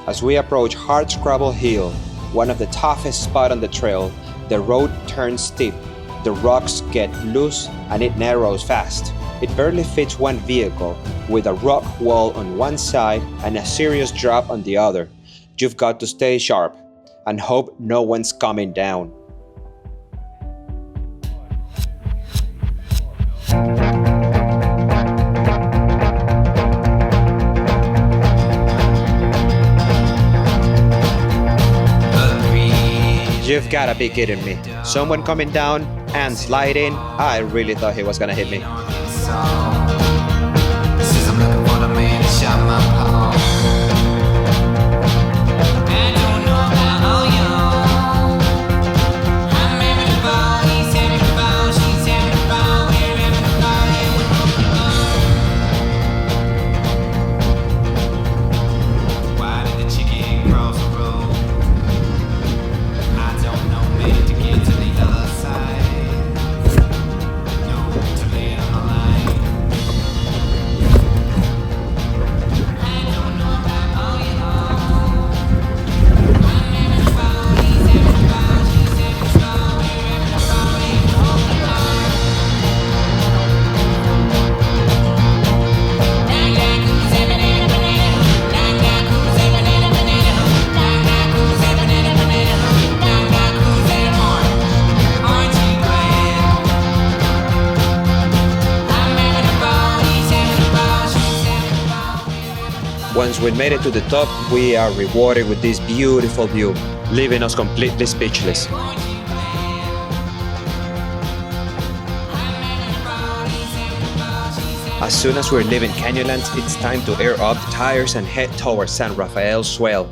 As we approach Hardscrabble Hill, one of the toughest spots on the trail, the road turns steep, the rocks get loose, and it narrows fast. It barely fits one vehicle, with a rock wall on one side and a serious drop on the other. You've got to stay sharp and hope no one's coming down. You've gotta be kidding me. Someone coming down and sliding? I really thought he was gonna hit me. Once we made it to the top, we are rewarded with this beautiful view, leaving us completely speechless. As soon as we're leaving Canyonland, it's time to air up the tires and head towards San Rafael Swell.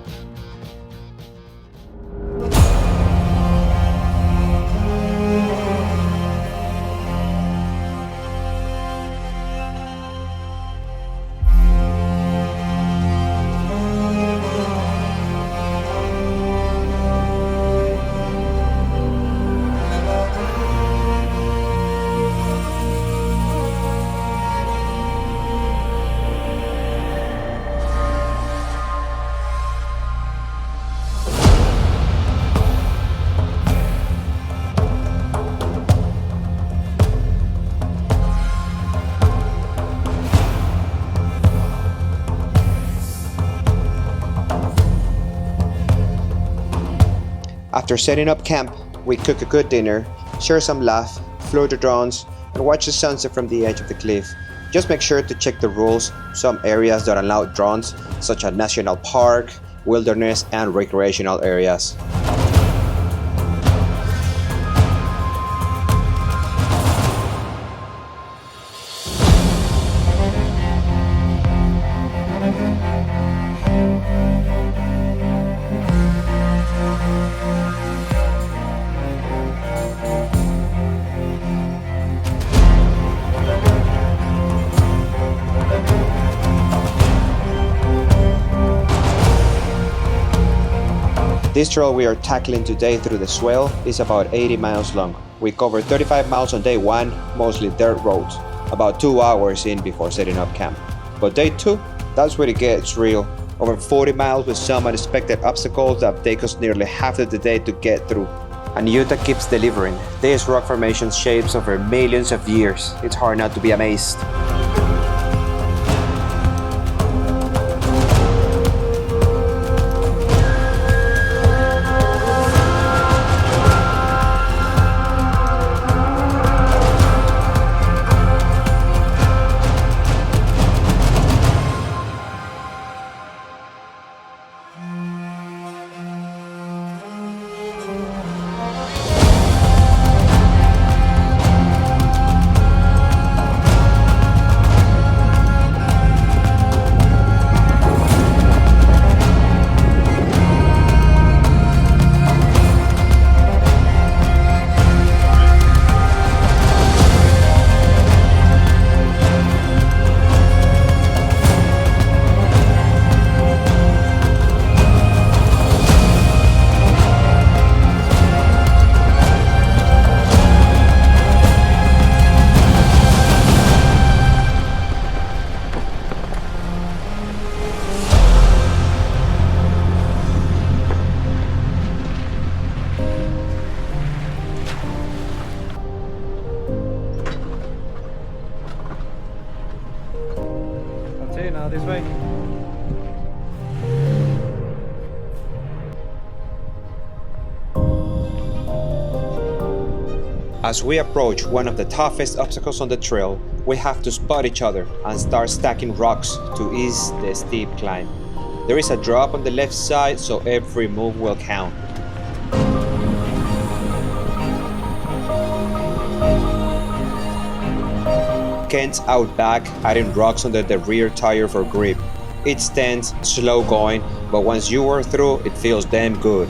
After setting up camp, we cook a good dinner, share some laugh, flew the drones, and watch the sunset from the edge of the cliff. Just make sure to check the rules. Some areas don't allow drones, such as national park, wilderness, and recreational areas. This trail we are tackling today through the Swell is about 80 miles long. We covered 35 miles on day 1, mostly dirt roads, about 2 hours in before setting up camp. But day 2, that's where it gets real. Over 40 miles with some unexpected obstacles that take us nearly half of the day to get through. And Utah keeps delivering. These rock formations shapes over millions of years. It's hard not to be amazed. As we approach one of the toughest obstacles on the trail, we have to spot each other and start stacking rocks to ease the steep climb. There is a drop on the left side, so every move will count. Kent's out back, adding rocks under the rear tire for grip. It's tense, slow going, but once you are through, it feels damn good.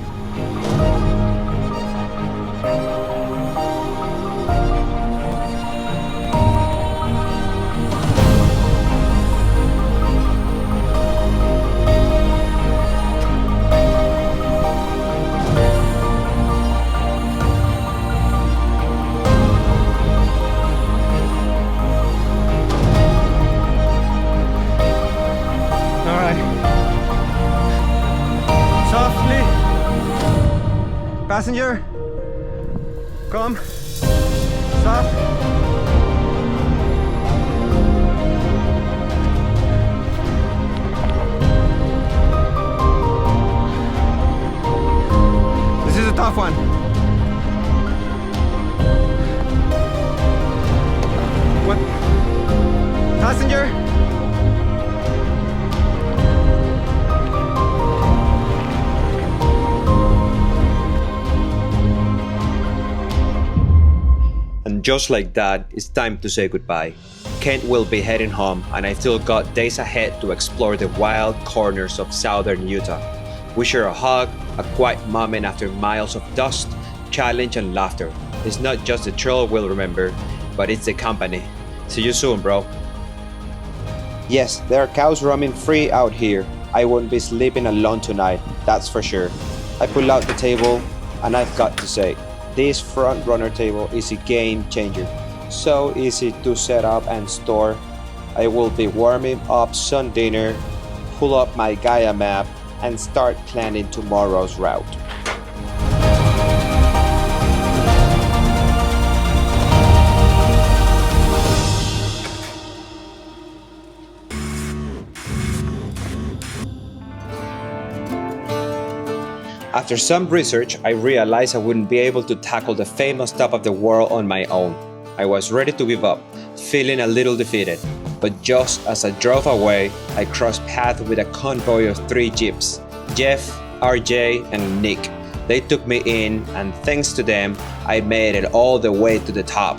Passenger, come, stop. This is a tough one. What? Passenger? Just like that, it's time to say goodbye. Kent will be heading home, and I still got days ahead to explore the wild corners of southern Utah. We share a hug, a quiet moment after miles of dust, challenge, and laughter. It's not just the trail we'll remember, but it's the company. See you soon, bro. Yes, there are cows roaming free out here. I won't be sleeping alone tonight, that's for sure. I pull out the table, and I've got to say, this front runner table is a game changer. So easy to set up and store. I will be warming up some dinner, pull up my Gaia map, and start planning tomorrow's route. After some research, I realized I wouldn't be able to tackle the famous top of the world on my own. I was ready to give up, feeling a little defeated. But just as I drove away, I crossed paths with a convoy of 3 jeeps, Jeff, RJ, and Nick. They took me in, and thanks to them, I made it all the way to the top.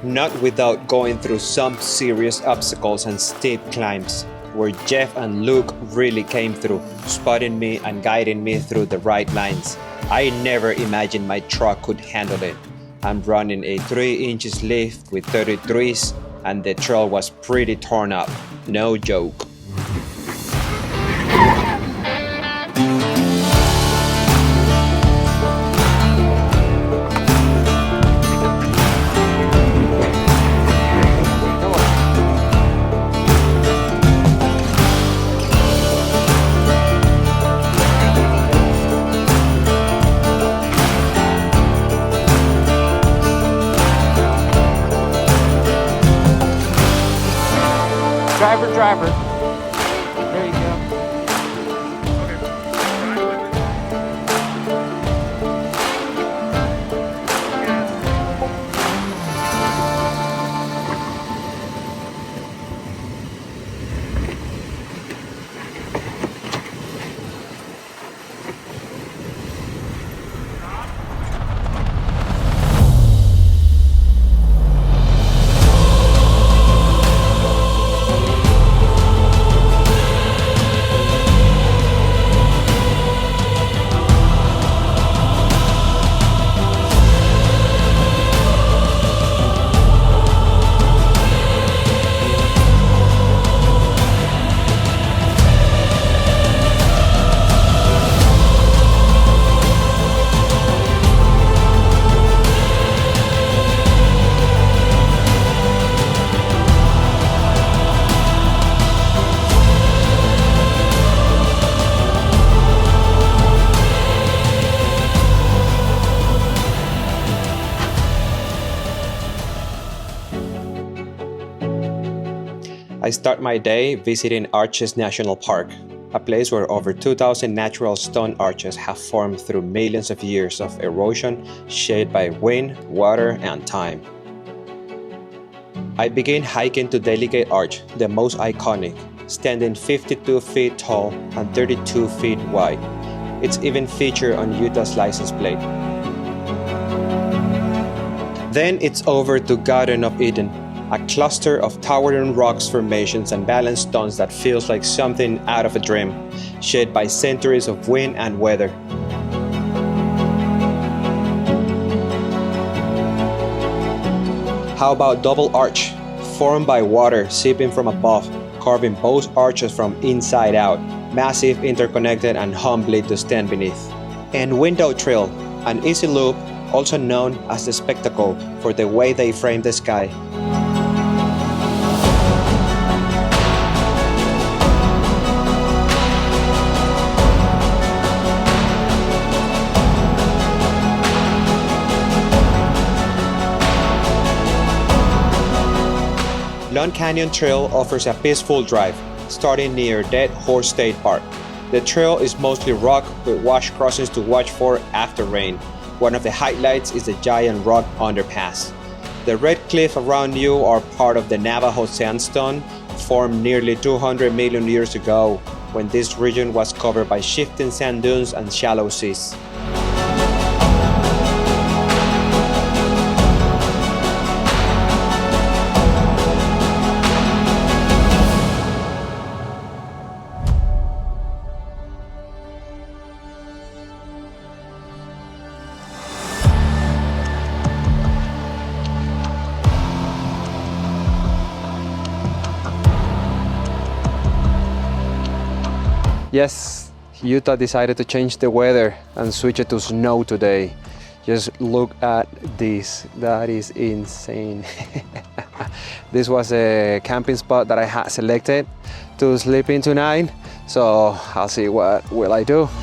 Not without going through some serious obstacles and steep climbs, where Jeff and Luke really came through, spotting me and guiding me through the right lines. I never imagined my truck could handle it. I'm running a 3-inch lift with 33s, and the trail was pretty torn up. No joke. Driver. There you go. start my day visiting Arches National Park, a place where over 2,000 natural stone arches have formed through millions of years of erosion shaped by wind, water, and time. I begin hiking to Delegate Arch, the most iconic, standing 52 feet tall and 32 feet wide. It's even featured on Utah's license plate. Then it's over to Garden of Eden, a cluster of towering rocks formations and balanced stones that feels like something out of a dream, shaped by centuries of wind and weather. How about Double Arch, formed by water seeping from above, carving both arches from inside out, massive, interconnected, and humbly to stand beneath. And Window Trail, an easy loop, also known as the Spectacle for the way they frame the sky. Long Canyon Trail offers a peaceful drive, starting near Dead Horse State Park. The trail is mostly rock with wash crossings to watch for after rain. One of the highlights is the giant rock underpass. The red cliffs around you are part of the Navajo sandstone, formed nearly 200 million years ago, when this region was covered by shifting sand dunes and shallow seas. Yes, Utah decided to change the weather and switch it to snow today. Just look at this, that is insane. This was a camping spot that I had selected to sleep in tonight, so I'll see what will I do.